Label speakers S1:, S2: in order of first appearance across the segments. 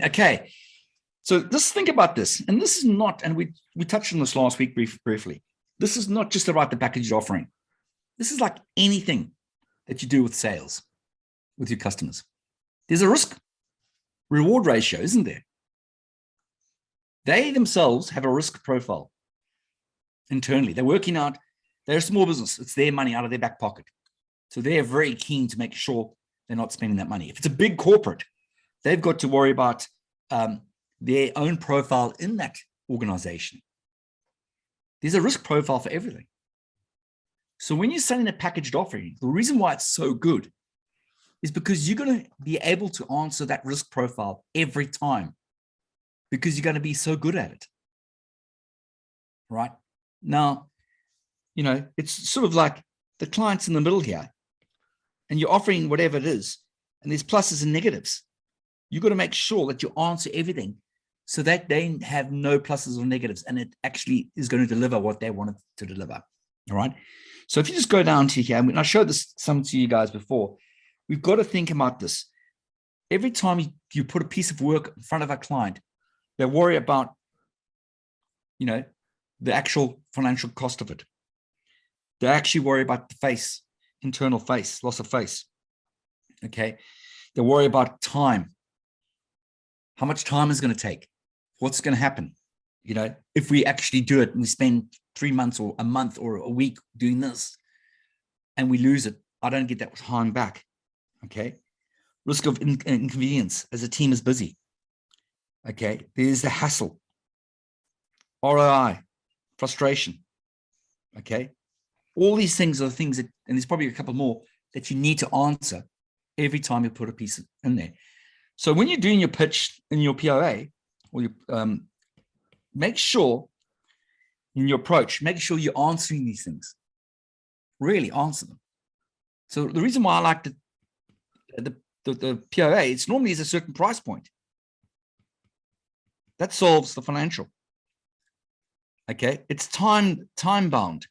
S1: Okay, so just think about this. And this is not, and we touched on this last week briefly. This is not just about the packaged offering. This is like anything that you do with sales, with your customers. There's a risk reward ratio, isn't there? They themselves have a risk profile internally. They're working out, they're a small business. It's their money out of their back pocket. So they're very keen to make sure they're not spending that money. If it's a big corporate, they've got to worry about their own profile in that organization. There's a risk profile for everything. So when you're selling a packaged offering, the reason why it's so good is because you're going to be able to answer that risk profile every time because you're going to be so good at it. Right? Now, it's sort of like the client's in the middle here and you're offering whatever it is, and there's pluses and negatives. You've got to make sure that you answer everything so that they have no pluses or negatives, and it actually is going to deliver what they wanted to deliver. All right. So if you just go down to here, and I showed this some to you guys before, we've got to think about this. Every time you put a piece of work in front of a client, they worry about, the actual financial cost of it. They actually worry about the face, internal face, loss of face. Okay. They worry about time. How much time is going to take? What's going to happen? If we actually do it and we spend 3 months or a month or a week doing this and we lose it, I don't get that time back. Okay. Risk of inconvenience as a team is busy. Okay. There's the hassle, ROI, frustration. Okay. All these things are things that, and there's probably a couple more that you need to answer every time you put a piece in there. So when you're doing your pitch in your POA, or your, make sure in your approach, make sure you're answering these things. Really answer them. So the reason why I like the POA, it's normally is a certain price point. That solves the financial. Okay, it's time bound.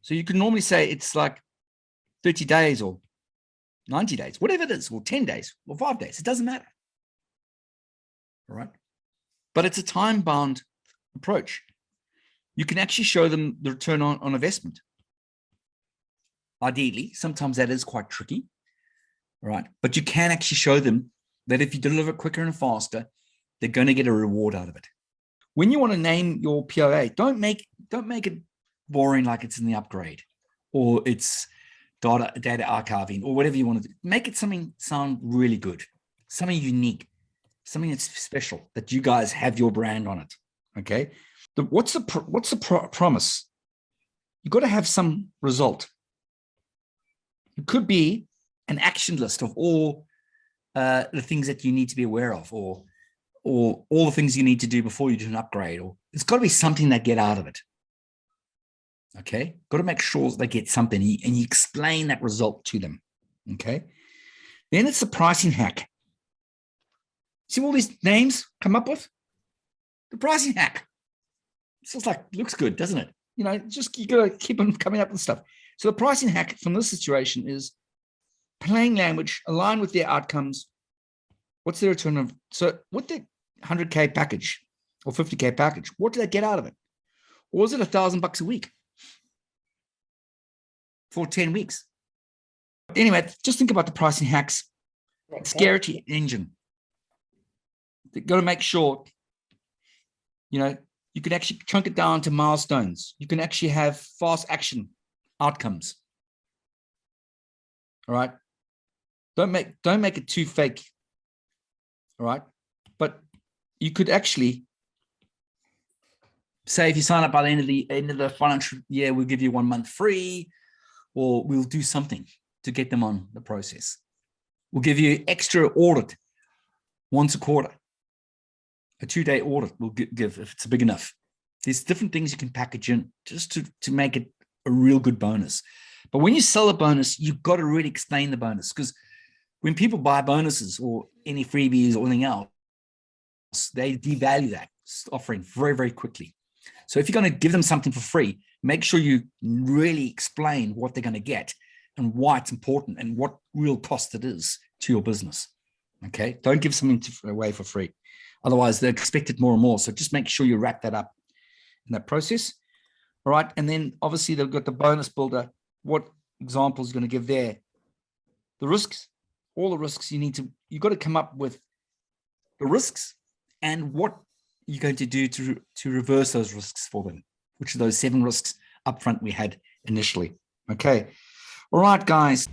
S1: So you can normally say it's like 30 days or 90 days, whatever it is, or 10 days or 5 days. It doesn't matter. All right. But it's a time-bound approach. You can actually show them the return on investment. Ideally, sometimes that is quite tricky. All right. But you can actually show them that if you deliver quicker and faster, they're going to get a reward out of it. When you want to name your POA, don't make it boring like it's in the upgrade or it's data archiving or whatever you want to do. Make it something sound really good, something unique, something that's special, that you guys have your brand on it. Okay. What's the promise? You've got to have some result. It could be an action list of all the things that you need to be aware of, or all the things you need to do before you do an upgrade, or it's got to be something they get out of it. Okay. Got to make sure they get something and you explain that result to them. Okay. Then it's the pricing hack. See all these names come up with? The pricing hack. It's just like, looks good, doesn't it? Just you got to keep on coming up with stuff. So the pricing hack from this situation is plain language, align with their outcomes. What's their return of? So what the 100K package or 50K package, what do they get out of it? Or is it $1,000 a week for 10 weeks? Anyway, just think about the pricing hacks. Scarcity engine. You've got to make sure, you can actually chunk it down to milestones. You can actually have fast action outcomes. All right. Don't make it too fake. All right. But you could actually say, if you sign up by the end of the financial year, we'll give you 1 month free, or we'll do something to get them on the process. We'll give you extra audit once a quarter. A 2-day audit will give if it's big enough. There's different things you can package in just to make it a real good bonus. But when you sell a bonus, you've got to really explain the bonus, because when people buy bonuses or any freebies or anything else, they devalue that offering very, very quickly. So if you're going to give them something for free, make sure you really explain what they're going to get and why it's important and what real cost it is to your business. Okay. Don't give something away for free. Otherwise, they expect it more and more. So just make sure you wrap that up in that process. All right. And then obviously they've got the bonus builder. What example is going to give there? The risks, all the risks you've got to come up with the risks and what you're going to do to reverse those risks for them, which are those 7 risks up front we had initially. Okay. All right, guys.